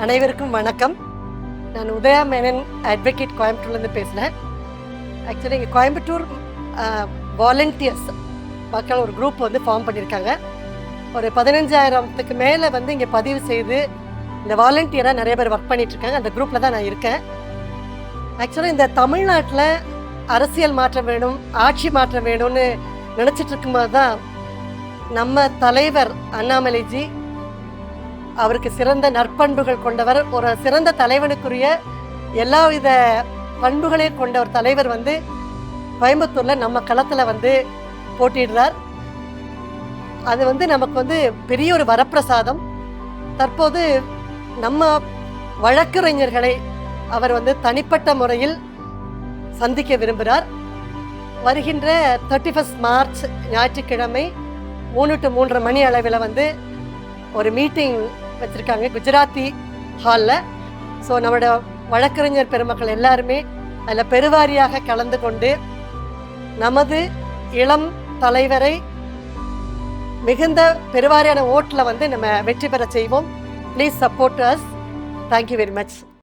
அனைவருக்கும் வணக்கம். நான் உதயா மேனன் அட்வொகேட் கோயம்புத்தூர்லேருந்து பேசுகிறேன். ஆக்சுவலி இங்கே கோயம்புத்தூர் வாலண்டியர்ஸ் மக்கள் ஒரு குரூப் வந்து ஃபார்ம் பண்ணியிருக்காங்க. ஒரு 15,000க்கு மேலே வந்து இங்கே பதிவு செய்து இந்த வாலண்டியராக நிறைய பேர் ஒர்க் பண்ணிகிட்ருக்காங்க. அந்த குரூப்பில் தான் நான் இருக்கேன். ஆக்சுவலாக இந்த தமிழ்நாட்டில் அரசியல் மாற்றம் வேணும், ஆட்சி மாற்றம் வேணும்னு நினச்சிட்டு இருக்கும்போது தான் நம்ம தலைவர் அண்ணாமலைஜி, அவருக்கு சிறந்த நற்பண்புகள் கொண்டவர், ஒரு சிறந்த தலைவனுக்குரிய எல்லாவித பண்புகளையும் கொண்ட ஒரு தலைவர் வந்து கோயம்புத்தூரில் நம்ம களத்தில் வந்து போட்டிடுறார். அது வந்து நமக்கு வந்து பெரிய ஒரு வரப்பிரசாதம். தற்போது நம்ம வழக்கறிஞர்களை அவர் வந்து தனிப்பட்ட முறையில் சந்திக்க விரும்புகிறார். வருகின்ற 31 மார்ச் ஞாயிற்றுக்கிழமை 3 to 3:30 மணி அளவில் வந்து ஒரு மீட்டிங் வச்சுருக்காங்க குஜராத்தி ஹாலில். ஸோ நம்மளோட வழக்கறிஞர் பெருமக்கள் எல்லாருமே அதில் பெருவாரியாக கலந்து கொண்டு நமது இளம் தலைவரை மிகுந்த பெருவாரியான ஓட்டில் வந்து நம்ம வெற்றி பெற செய்வோம். Please support us. Thank you very much.